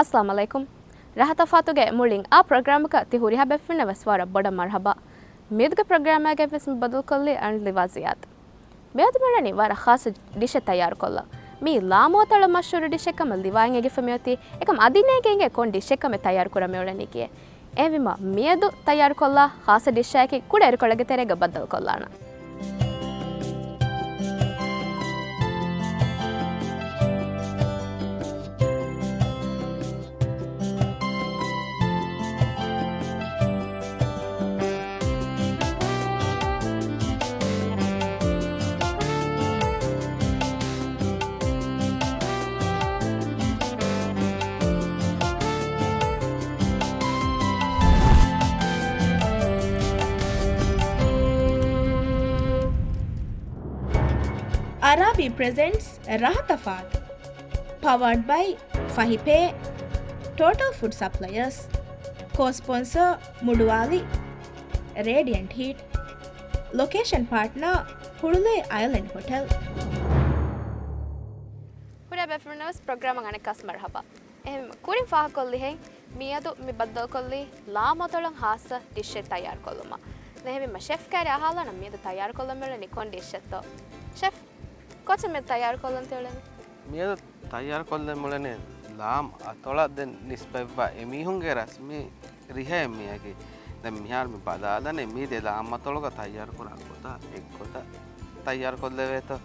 अस्सलाम वालेकुम Rahathafaathu ge mulin a program ka ti huri habe finna waswara boda marhaba medga program ge ves badal kolli and liwaziyat mead melani wara khas dish tayar kolla mi lamo tala mashhur dish ekam liwain ge famiyati ekam adine ge kon dish ekam tayar kura melani kiye evima medu tayar kolla khas dish ki kuda er kolage terega badal kollana Arabi presents Rahathafaathu, powered by Fahipe, Total Food Suppliers, co-sponsor Muduwali, Radiant Heat, location partner Hurule Island Hotel. Huraya befrienders program ngane kas marhaba kurin fa kolli hen miyadu mi baddal kolli la motolan hasa dish tayar kolluma nehevi ma chef kare ahala na miyadu tayar kollumela nikon dish to chef kocha me tayar kollan tolene miyadu tayar kollen molene lam atola den nisbeva emihunge rasmi rihe miyagi den mihar me badala ne mi de lam atologa tayar kora kota ekkota tayar kolleve to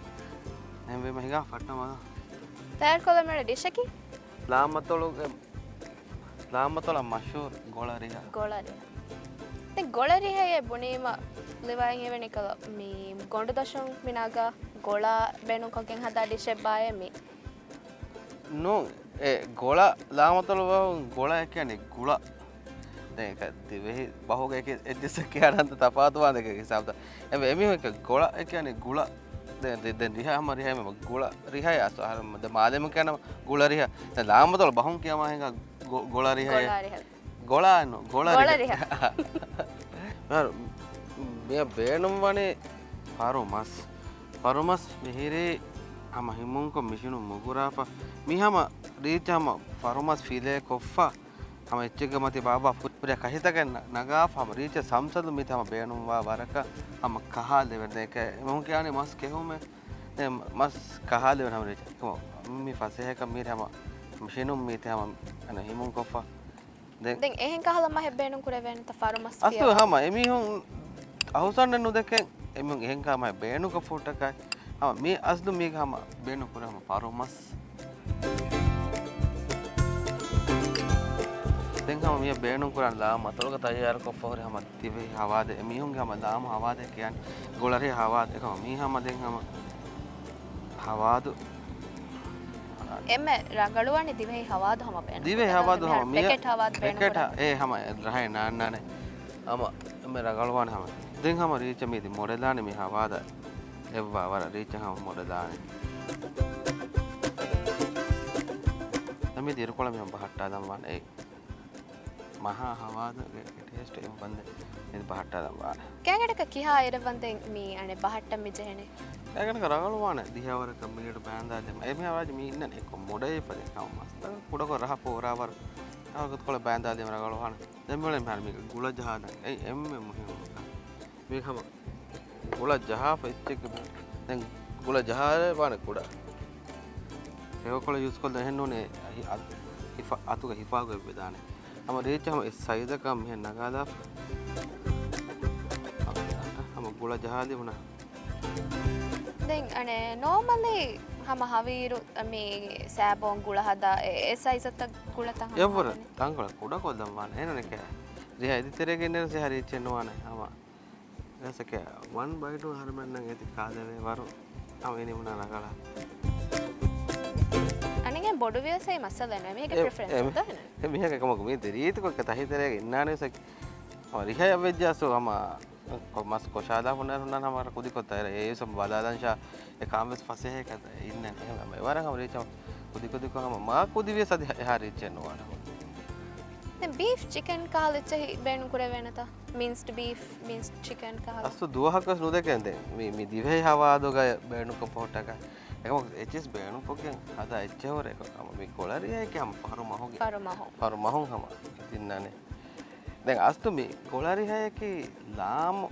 nemve mahiga fatama tayar kollamela dish ki lam atola mashhur golariya te golariya ye bunima liwain eveni kala mi gondu dashon minaga gola benu koken hada dish baye mi no gola lam atola gola ekane gula දැන් ඒක දිවෙහි බහුවක එක එද්දස කියනන්ත තපාතුවා දෙක හිසාබත එබ එමි එක ගොල ඒ කියන්නේ ගුල දැන් රිහාම රිහාම ගුල රිහාය අසහර මද මාදෙම කියන ගුල රිහා දැන් ලාමතල බහුන් කියම එක ගොල රිහාය ගොල රිහා මෙය බේනුම් වනේ පරුමස් මෙහිරේ අම හිමුන්ක මිෂිනු මුගුරාපා මිහම රීචම පරුමස් ෆීලේ කොෆා हम इच्छे मत बाबा पूरा कही तक नगा हम रीच संसद में हम बेणुम वरक हम कहा ले देखे हम क्या नहीं मस्त केहूँ में मस्त कहा ले हम रीच मी फंसे है कमीर हम मशीनों में थे हम हिमुं कोफा देख एहन कहा लम्हा है बेणुम कुरे वेन तफारो मस्त अस्तु हम एमी हूँ अहुसान नु देखे एमी एहन का हम बेणु का फोटो का हम मी असदु मी हम बेणु कुरे हम फारो मस्त देंगा हम ये बेणु कुरान लाम अतलोग तैयार को फोर हम दिवे हवा दे मिहुंगे हम लाम हवा दे क्या गोलरे हवा दे हम मी हम देंगा हम हवा दो एमे रगड़वानी दिवे हवा दो हम बेणु दिवे हवा दो हम पैकेट हवा दे पैकेट ए हम रहे ना ने हम एमे रगड़वान हम देंगा हम रीच में दी मॉडलाने में हवा दे एवा वर रीच हम मॉडलाने हमें देर कोला में हम बहट्टा दमवान ए महा हवाद टेस्ट एम बंदे ಇದು ಬಹಟ್ಟ ದಮ್ಮ ಕ್ಯಾಗಡಕ ಕಿಹಾ ಇರ ಬಂದೆ ಮೀ ಅನೆ ಬಹಟ್ಟ ಮಿ ಜೆಹನೆ ಕ್ಯಾಗಡಕ ರಗಳವಾನ ದಿಹಾವರ ಕಮ್ಮಿಯಡ ಬ್ಯಾಂದಾದೆ ಎಮೆ ಆವಾಜ ಮೀ ಇನ್ನನೆ ಎಕ ಮೊಡೇ ಪದೆ ಕಾಮ ಮಸ್ತ ಕುಡಕ ರಹ ಪೋರಾವರ ಅವಗತ್ ಕೊಳ ಬ್ಯಾಂದಾದೆ ರಗಳವಾನ ದೆಮ್ಮಳೆ ಮಾರ್ ಮೀ ಗುಳ ಜಹಾದ ಎ ಎಮ್ಮೆ ಮುಹಿಮ ಮೀ ಖಮ ಗುಳ ಜಹಾ ಫೆಚ್ಚೆಕ ದೆನ್ ಗುಳ ಜಹಾರೆ ವಾನ ಕುಡ ಏವ ಕೊಳ ಯೂಸ್ ಕೊಲ್ ದೆಹನ್ನೋನೆ ಅತುಗ ಹಿಫಾಗೊ ಬೆದಾನೆ हम रेच हम साइज़ का मैं नगादा हम गुला जहादी बना दें अने नॉर्मली हम हवीरु मी सैबों गुला हदा ए साइज़ तक गुला तंग एवर तंगला कुड़ा को दमवान है ना क्या रिहा इधर तेरे के अंदर से हरी चेन्नवान है हम ऐसा क्या 1/2 हर महीने नगे दिखा दे वारो हम इन्हीं बना नगाला අනිගේ බොඩු වියසයි මස්සල නෑ මේක ප්‍රෙෆරන්ස් උද නේ මේක කමක මේ දෙරීත කො කතහිතරේ ඉන්නානේ සක් रिहा अवेज्यासो हम मस्त कोशादा होना होना हमारा खुद ही होता है ये सब बादांशा ये काम में फंसे हैं कहते हैं इन्हें नहीं वारा हम रीच खुद को हम माँ खुद भी सद यहाँ रीच है नवारा beef chicken කාලෙච්ච බෑනු කුර වෙනත minced beef minced chicken කාල අස්සු දුවහකස් නුදකෙන්ද මේ දිවේ හවාදෝග බෑනු කොපොට්ටක එකම එච්චස් බේනු පොකෙන් අද එච්චවර එක මේ කොළරිය එක හම පරු මහුගේ පරු මහුන් හම තින්නනේ දැන් අස්තු මේ කොළරිහයකි ලාම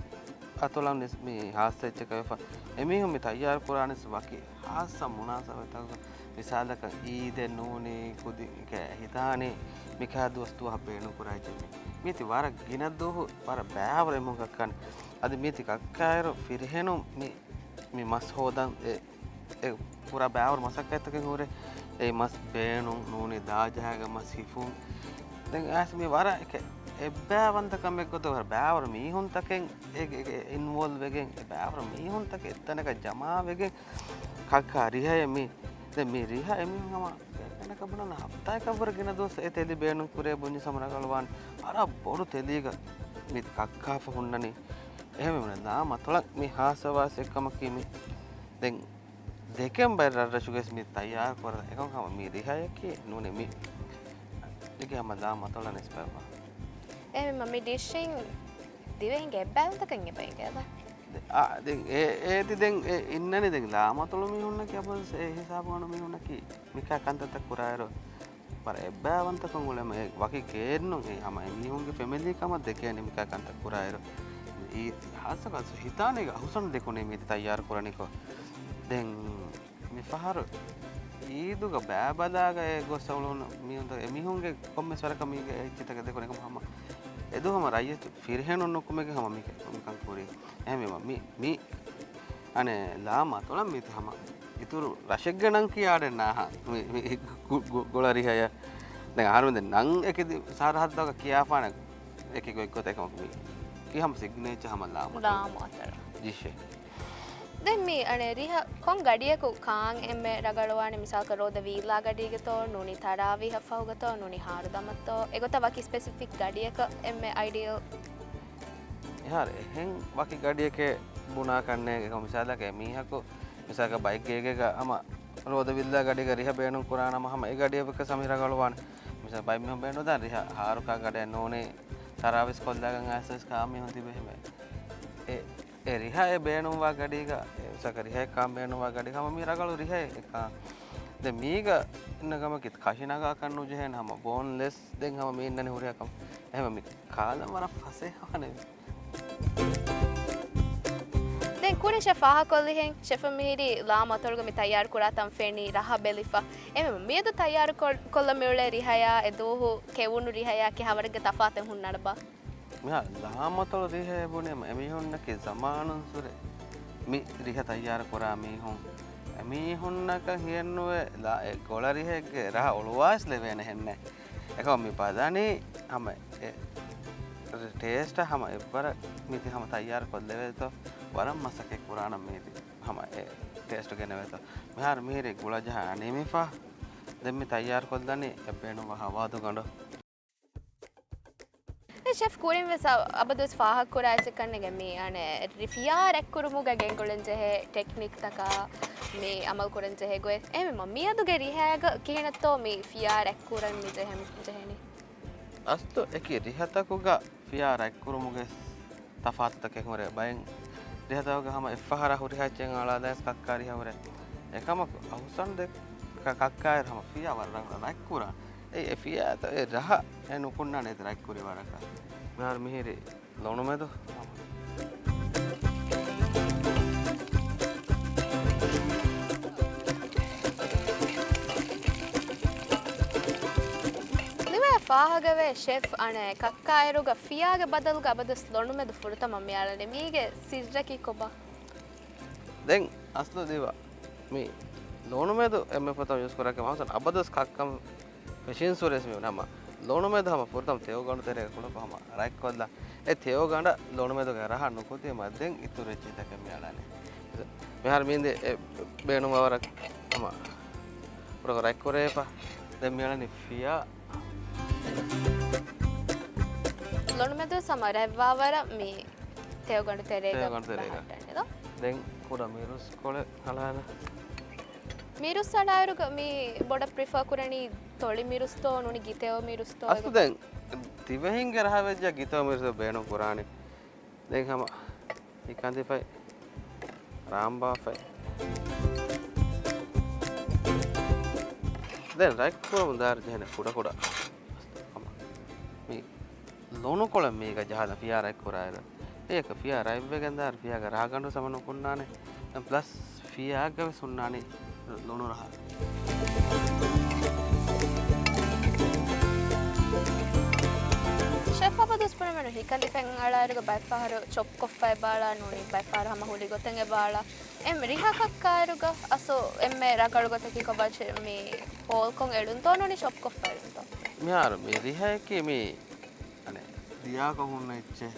අතොලම් මේ හාස්සෙච්ච කයෆ එමිහුම් මේ තයාර කුරානස් වකි හාස්සම් මුනාසවතක විසාලක ඊද නෝනේ කුදි හිතානේ මිකා දොස්තු හපේනු කුරායිචෙමි මිති වර ගිනද්දෝ වර බෑවර එමුගක් කන් අද මිති කක්කායර ෆිරහෙනු මේ මස් හොදන් ඒ පුරා බෑවර මසක් ඇත්තකින් හොරේ ඒ මස් බේනු නෝනේ දාජහග මස් හිෆුන් දැන් ඇස් මේ වර එක එබ්බෑවන්තකම එක්කත වර බෑවර මීහුන්තකෙන් ඒ ඉන්වෝල්ව් වෙගෙන් බෑවර මීහුන්තක එතනක ජමා වෙගෙන් කක්කා රිහය මේ දැන් මේ රිහ එමින්ම එනක බනන හප්තයි කවරගෙන දොස් ඒ තෙලි බේනු කුරේ බුඤ්ඤ සමරගලවන් අර බොරු තෙලියක මේ කක්කාෆ හුන්නනේ එහෙම වුණා දාම අතලක් මේ හාසවාස එක්කම කීමි දැන් දෙකෙන් බර රසුගස් මේ තයාර කර එකම මේ රිහයකේ නෝනේ මේ එකම දාම අතල නැස්පවා එහෙම මම ඩිෂින් දිවෙන් ගැබ්බැල්තකන් එපෙන් කියලා දැන් ඒති දැන් ඉන්නනේ දැන් ලාමතොල මිහුන්න කියපස් ඒ හිසාබ ගන්න මිහුන්න කි මිකා කන්තත කුරායර පර එබ්බාවන්තකන් උල මේ වකි කේන්නු ඒ හැම මිහුන්ගේ ෆැමිලි කම දෙකනේ මිකා කන්ත කුරායර ඊ හාසකස් හිතානේ අහුසන් දෙකුනේ මේ තයාර කරනිකෝ දැන් මේ පහර ඊදුග බෑබදාග ඒ ගොස්සවලුන මිහුන්ද මිහුන්ගේ කොම්මස්වරක මීගේ චිතක දෙකුනේ කම එදුවම රයිය ෆිරහෙන ඔන්නොක්කමගේ හම මේක නිකන් කුරේ එහෙම මේ අනේ ලාම තොලම් මේ තම ඉතුරු රශෙක් ගණන් කියාඩ නාහ මේ ගොලරිහය දැන් ආරෙන් නං එකේදී සාරහත්වක කියාපාන එකෙක එක්කත් එකම මේ කිහම සිග්නේචර් හම ලාම අතර දිෂේ දැන් මේ අනේ රිහ කොන් ගඩියක කාන් එම්මේ රගලවානේ මිසල් කරෝද වීලා ගඩියකතෝ නුනි තරාවි හෆවගතෝ නුනි හාරු දමතෝ ඒගොත වකි ස්පෙસિෆික් ගඩියක එම්මේ අයිඩියල් यार එහෙන් වකි ගඩියකේ බුනා කන්නේ එක මිසලක මීහකෝ මිසක බයික් එකක අම රෝද විල්ලා ගඩියක රිහ බේනු කුරානම හැම ඒ ගඩියක සමීර ගලවාන මිස බයික් මෙහෙම බේනු දා රිහ හාරුකා ගඩේ නෝනේ තරාවිස් කොල්ලාගන් ඇසස් කාමී හොති බෙහෙම ඒ රිහ ඒ බේනුවා ගඩියක මිසක රිහ කාම බේනුවා ගඩියක මම මිරගලු රිහ එක දැන් මීග ඉන්නගම කිත් කෂිනගා කන්නු ජෙහෙන් හැම බෝන්ලෙස් දැන් හැම මේ ඉන්නනේ හුරියකම එහෙම මේ කාලම වර ෆසේ හවනේ දැන් කුනේ ෂෙෆා කොල්ලිහෙන් ෂෙෆ මිහිරි ලාම අතල්ග මේ තයාර කුරාතම් ෆෙනි රහ බෙලිෆා එමෙ මේද තයාර කොල්ල මෙවලේ රිහයා එදෝහු කෙවුණු රිහයා කි හවරග තෆාතෙන් හුන්නඩබා මෙහා ලාම අතල රිහේ බොනේ එමිහුන්නකේ සමානුන් සුරේ මේ රිහ තයාර කරා මිහුන් එමිහුන්නක හියන්නුවේ ගොල රිහේගේ රහ ඔලුවාස් ලෙවෙන හෙන්නේ එකම මේ පදානේ හැම ටේස්ට හැම එබර මිති හැම තයාර කොල්ලෙවෙත වරම් මසකේ කුරානම් මේති හැම ටේස්ට ගෙනවෙත මෙහාර මිහිරේ ගුලජහ අනේමිෆා දැන් මේ තයාර කොල්දන්නේ එබේනු වහවාදු ගඬ ෂෙෆ් කුරින් වෙස අබදොස් ෆාහක් කුරාච කන්නගේ මේ අනේ රිෆියා රැක්කුරුමුග ගෙන්ගොලෙන් ජෙහෙ ටෙක්නික් තකා මේ අමල් කුරෙන් ජෙහෙ ගොය එමෙ මියදුගේ රිහෑග කිහෙනත්තෝ මේ ෆියා රැක්කුරන් මි ජෙහෙම ජෙහෙනි අස්තු එකි රිහතකුග ෆියා රැක්කුරුමුගේ තෆාත්තකේ හොරේ බයෙන් රිහතවග හැම එෆහර හුරිහච්චෙන් ආලාදස් කක්කාරි හවරේ එකම අවසන් දෙක කක්කායර හැම ෆියා වරන් රැක්කුරා ඒ ෆියා ඒ රහ එනු කුන්නා නේද රැක්කුරේ වරක මෙහර මිහිරි ලොණු මෙද ಫಾಹಗವೆ ಶೆಫ್ ಅಣೆ ಕಕ್ಕಾಯರುಗ ಫಿಯಾಗ ಬದಲ್ಗ ಅಬದಸ್ ಲೊಣ್ಣು ಮೆದು ಫುರುತ ಮಮ್ಮಿ ಆಳನೆ ಮೀಗೆ ಸಿರ್ರಕಿ ಕೊಬ್ಬ ದೆಂಗ್ ಅಸ್ಲು ದಿವ ಮೀ ಲೋಣು ಮೆದು ಎಮ್ಮೆ ಪತ ಯೂಸ್ ಕೊರಕೆ ಮಾಸನ್ ಅಬದಸ್ ಕಕ್ಕಂ ಫೆಶಿನ್ ಸೂರೆಸ್ ಮೀ ನಮ್ಮ ಲೋಣು ಮೆದು ಹಮ ಫುರುತಂ ತೇವಗಂಡು ತೆರೆ ಕುಣಕ ಹಮ ರೈಕ್ ಕೊಲ್ಲ ಎ ತೇವಗಂಡ ಲೋಣು ಮೆದು ಗರಹ ನುಕುತಿ ಮದೆಂಗ್ ಇತ್ತು ರೆಚ್ಚಿ ತಕೆ ಮೀ ಆಳನೆ මෙහර මීන්දේ බේනුම වර හම පුරක රයික් කොරේපා දැන් මියලනි ෆියා ලොණු මෙද සමරවවර මේ තේවගොඩ තෙරේග දැන් කුඩ මිරුස් කොල හලාන මිරුස් අඩායරුග මේ බොඩ ප්‍රිෆර් කරණි තොලි මිරුස්තෝ නුනි ගිතේව මිරුස්තෝ අස්තු දැන් තිවහින් ගරහ වෙජ්ජ ගිතව මිරුස් බේනු කුරානේ දැන් හම ඉකන්දිපයි රාම්බාෆයි දැන් රයික් කරමු දාර ජහන කුඩ මේ ලෝණු කොළ මේක ජහන පියා රයික් කරායර ඒක පියා රයිබ් එකෙන් දාර පියාග රහගන්න සමන කුන්නානේ දැන් ප්ලස් පියාග සුන්නානේ ලෝණු රහ chef apa dus pernah hikali pengalar ke bypass chop koffai bala nuni bypass hama huli goteng e bala riha kakkaru ga aso emme ragalu goteki ko bache me hol kon edun to nuni chop koffai to මෙයාර මේ රිහා එකේ මේ අනේ දියා කොහොන්න ඉච්චේ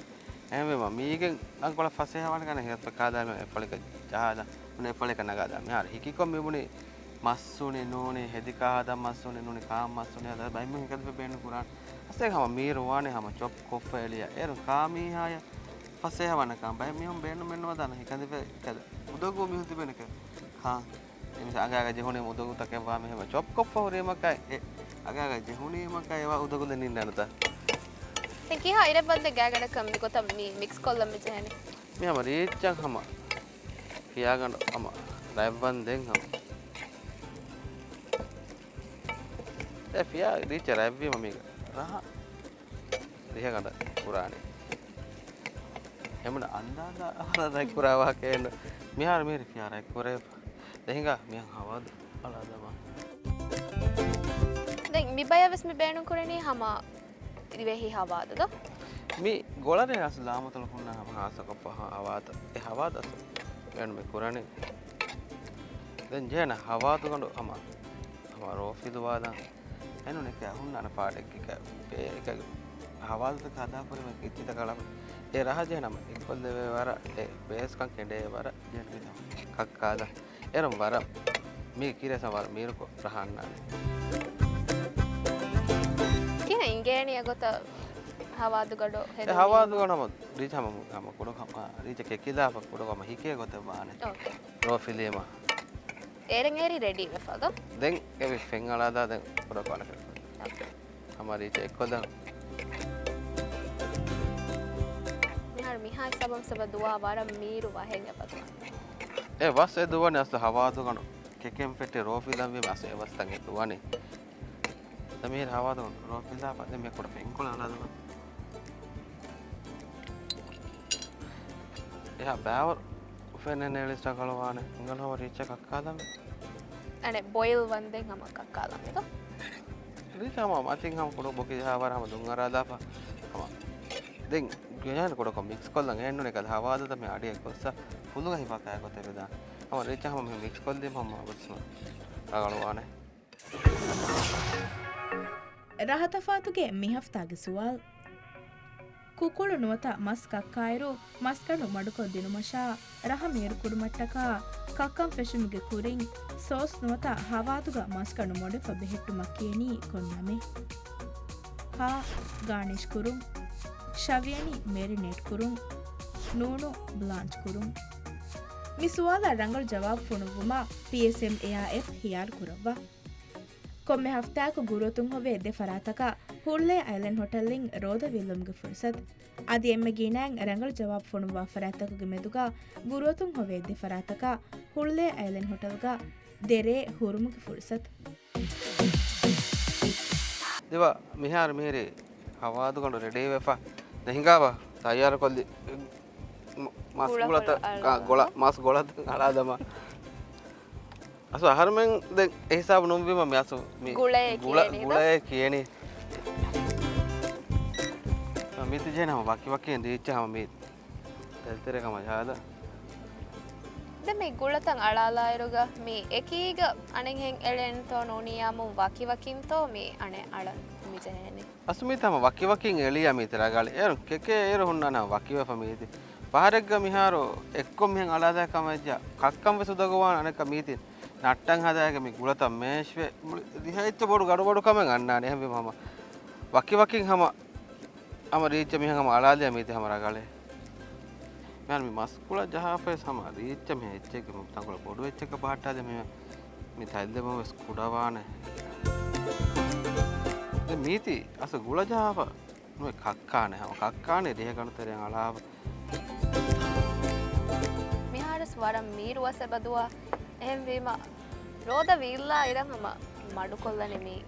එමෙ මීගෙන් අංකොල ෆසේ හවන කන හියත් කාදාම එපලක ජහදා උනේ එපලක නගාදා මෙයාර හිකිකොම් මෙමුනේ මස්සුනේ නෝනේ හෙදිකා හදා මස්සුනේ නෝනේ කාම් මස්සුනේ හදා බයිම හිකද බෙන්න කුරාන් අසේ හම මීර වානේ හම චොප් කොෆ එලිය එරු කාමී හාය ෆසේ හවන කම් බයි මියම් බෙන්න මෙන්නව දාන හිකද කද උදගෝ මිහු තිබෙනක හා එනිස අගාග ජෙහුනේ උදගු තකේ වා මෙහෙම චොප් කොෆ හොරේ මකයි අගාග ජෙහුනේ මකයි ඒවා උදගු දෙනින් නනත තේ හා ඉර බද්ද ගාගඩ කම්මි කොතම් මි මික්ස් කොල්ලම් මෙජහනේ මෙහම රීච්චන් හම පියාගන්න හම රයිබ්බන් දෙන් හම ඒ පියා රීච්ච රයිබ්බි මමීක රහ රිහගඩ පුරාණේ එමුණ අන්දාදා අහරයි කුරාවා කේන මිහාර මේරි පියා රයි කුරේ දෙහිඟා මියන් හවද අලාදම දැන් මිබයවස් මි බේණු කුරණී හම දිවෙහි හවාදද මේ ගොලරේ අස ලාමතල කුන්නා හම ආසක පහ ආවාත ඒ හවාද අස බේණු මේ කුරණේ දැන් ජේන හවාතු ගඳ හම රෝෆිදු වාදා එනු නෙක අහුන්නාන පාඩෙක් එක හවාල්ත කදා පුරම කිච්චිත කලම ඒ රහජේ නම එක්කොල් දෙවේ වර ඒ බේස් කන් කෙඩේ වර ජේන විතම කක්කාදා එරම් වර මේ කිරස වර මීරකෝ රහන්නානේ කියන ඉංගේනිය ගොත හවාදු ගඩෝ හෙද හවාදු ගනම රීච හම කුඩ කම රීච කෙකිදා කුඩ කම හිකේ ගොත බානේ ඕකේ රෝෆිලේම ඒරෙන් ඒරි රෙඩි වෙෆද දැන් ඒ ෆෙන් අලාදා දැන් කුඩ කන ඕකේ හමාරී ච එක්කොද මිහාර මිහා සබම් සබ දුවා වර මීරු වහෙන් අපත ඒ වස් ඒ දුවනේ අස්ත හවාදු ගන කෙකෙම් පෙටේ රෝෆිලම් වේ අස ඒ වස් තන් ඒ දුවනේ තමීර හවාදු රෝෆිලා පද මේ කුඩ ෆෙන් කොල අලාදා එහා බෑවර් ෆෙන් නෙලිස්ට කලවානේ ඉංගනව රීච කක්කාදම අනේ බොයිල් වන්දෙන් හම කක්කාලම් එක රීචාම මතින් හම කුඩ බොකි ජහවර හම දුන් අරාදාපා හම දැන් ගයන කුඩ කො මික්ස් කොල්ලන් එන්නු එක හවාද තම අඩිය කොස්ස ෆුල්ලු ගහි පකා කොත බෙදා හම රීචාම මේ මික්ස් කොල් දෙම හම අවස්ම අගලවානේ රහතෆාතුගේ මිහෆ්තාගේ සුවල් ಕುಕುಳು ನುವತ ಮಸ್ ಕಕ್ಕಾಯರು ಮಸ್ಕಡು ಮಡುಕೊ ದಿನುಮಶಾ ರಹ ಮೇರು ಕುಡುಮಟ್ಟಕ ಕಕ್ಕಂ ಫೆಶುಮಿಗೆ ಕುರಿಂ ಸೋಸ್ ನುವತ ಹವಾದುಗ ಮಸ್ಕಡು ಮೊಡೆ ಫಬೆಹಿಟ್ಟು ಮಕ್ಕೇನಿ ಕೊನ್ನಮೆ ಹಾ ಗಾರ್ನಿಶ್ ಕುರುಂ ಶವಿಯನಿ ಮೇರಿನೇಟ್ ಕುರುಂ ನೂನು ಬ್ಲಾಂಚ್ ಕುರುಂ ಮಿಸುವಾಲ ರಂಗಳು ಜವಾಬ್ ಫುಣುವುಮ PSM AF ಹಿಯಾರ್ ಕುರವ್ವ ಕೊಮ್ಮೆ ಹಫ್ತಾಕು ಗುರುತುಂ ಹೊವೆ ಎದ್ದೆ ಫರಾತಕ ಹುಳ್ಳೆ ಐಲೆಂಡ್ ಹೋಟೆಲ್ಲಿಂಗ್ ರೋದ ವಿಲ್ಲುಮ್ಗೆ ಫುರ್ಸತ್ ಅದಿ ಎಮ್ಮೆ ಗೀನಾಂಗ್ ರಂಗಳು ಜವಾಬ್ ಫುಣುವ ಫರಾತಕುಗೆ ಮೆದುಗ ಗುರುತುಂ ಹೊವೆ ಎದ್ದೆ ಫರಾತಕ ಹುಳ್ಳೆ ಐಲೆಂಡ್ ಹೋಟೆಲ್ಗ ದೆರೆ ಹುರುಮುಗೆ ಫುರ್ಸತ್ ದೇವ ಮಿಹಾರ್ ಮೇರೆ ಹವಾದುಕೊಂಡು ರೆಡಿ ವೆಫಾ ದಹಿಂಗಾವ ತಯಾರ ಕೊಲ್ಲಿ ಮಾಸ್ ಗುಳತ ಗೊಳ ಮಾಸ್ ಗೊಳತ ಅಲಾದಮ අස අහරමෙන් දැන් ඒ හිසාව නොම්බීම මේ අස මේ ගුලය කියන්නේ මිත ජනම වකින් දීච්චාම මේ තෙල්තරකම ජාද දැන් මේ ගුලතන් අලාලායරුග මේ එකීග අනෙන් හෙන් එලෙන්තෝ නෝනියාම වකින් තෝ මේ අනේ අල මිජනේ අසුමිතම වකින් එලියා මිතර ගාලේ එරු කෙකේ එරු හොන්නාන වකිව ෆමීති පාරෙග්ග මිහාරෝ එක්කොම් මෙන් අලාදා කමජ්ජ කක්කම් වෙසුදගවාන අනක මීති නට්ටන් හදායක මේ ගුලතම් මේෂ්වේ දිහයිච්ච බොඩු ගඩ බොඩු කමෙන් අන්නානේ හැම මම වකින් හම අම රීච්ච මිහම අලාදා මීති හම රගාලේ මම මේ මස්කුල ජහාපේ සම රීච්ච මේ එච්චක මම තංගල බොඩු එච්චක පාටාද මේ තයිල්ද මම ස්කුඩවානේ මේ මීති අස ගුල ජහාප මේ කක්කානේ හම කක්කානේ දෙහ ගණතරෙන් අලාව මිහාරස් වරම් මීරුවස බදුවා එහෙම වීම රෝද විල්ලා ඉරහම මඩු කොල්ලනේ මේ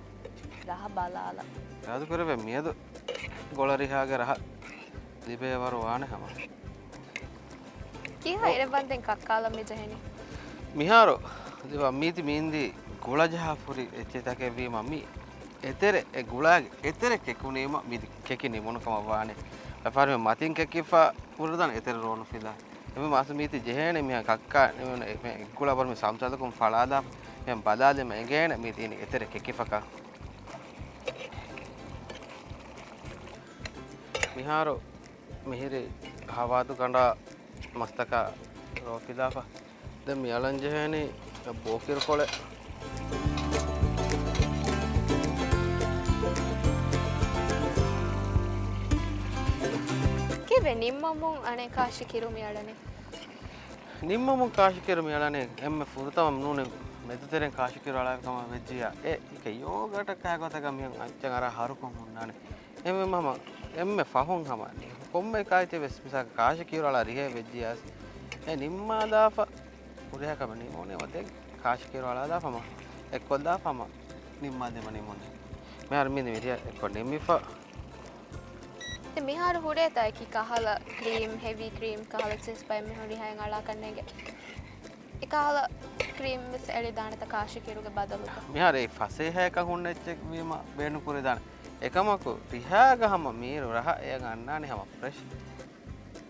රහ බලාලා ಯಾವುದು ಕರೆವೆ ಮೇದು ಗೊಳರಿ ಹಾಗೆ ರಹ ದಿಬೇವರು ವಾನೆ ಹಮ කී හයිර බන්දෙන් කක්කාලා මේ ජහෙනේ මිහාරෝ දිව මීති මීන්දි ගුලජහ පුරි එච්චතකේ වී මම්මි එතෙර ඒ ගුලාගේ එතෙර කෙකුනේම මිදි කෙකිනි මොනකම වානේ අපාරෙ මතින් කෙකිෆා පුරදන එතෙර රෝන ෆිලා එමෙ මාස මීති ජෙහෙනේ මිහ කක්කා මේ ගුලා බර මේ සම්සදකම් ඵලාදා මෙම් බදාදෙම එගේන මීති ඉනි එතෙර කෙකිෆකා මිහාරෝ මිහිරි හවාතු කණ්ඩා මස්තක රෝපිදාපා දැන් මියලන් ජෙහෙනේ බෝකිර කොළ කිවේ නිම්මමුන් අනේ කාශි කිරුමියලනේ නිම්මමුන් කාශි කිරුමියලනේ එම්මෙ ෆුරතම නුනේ මෙතෙරෙන් කාශි කිරවලාකම වෙජ්ජියා ඒක යෝගට කෑගතක මියන් අච්චන් අර හරුකොම් උන්නානේ එම්මෙ මම එම්මෙ ෆහොන් හමන්නේ කොම්මේ කායිතේ වෙස් මිසක කාශි කිරවලා රිහෙ වෙජ්ජියාස් ඒ නිම්මා දාප උරයකම නිමෝනේ වතේ කාශි කිරවලා දාපම එක්කො දාපම නිම්මා දෙම නිමෝනේ මෙහර මින් විරිය එක්කො නිම්මිෆා මිහාර හුරේ තයි කි කහල ක්‍රීම් හෙවි ක්‍රීම් කහල සිස් පයි මිහරි හයන් අලා කන්නේගේ එකහල ක්‍රීම් මිස් එලි දානත කාශි කිරුගේ බදලුක මිහාර ඒ ෆසේ හැක හුන්නෙච්ච වීම බේනු කුරේ දාන එකමකු රිහාගහම මීරු රහ එය ගන්නානේ හැම ෆ්‍රෙෂ්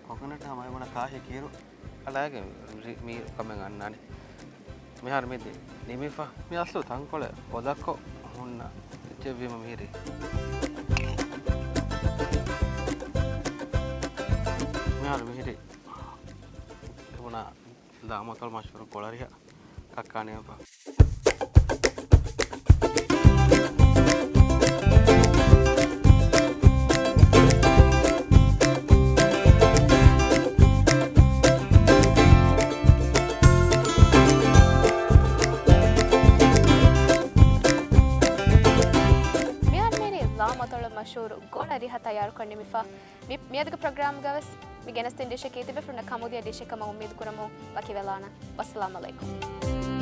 කොකනට් හැමයි මොන කාශි කිරු අලාගේ මීරු කමෙන් ගන්නානේ මිහාර මෙදි නිමිෆා මියස්සු තංකොල පොදක්කො හුන්න චෙවීම මීරි මිහාර මිහිරි එවුණා දාමකල් මෂ්වරු කොළරිහ කක්කානියපා mashhur gola riha tayar karne mifa miyadga program gawas mi genestin dishe kiti be fruna kamudia dishe kama ummid kuramu bakivelana wassalamu alaikum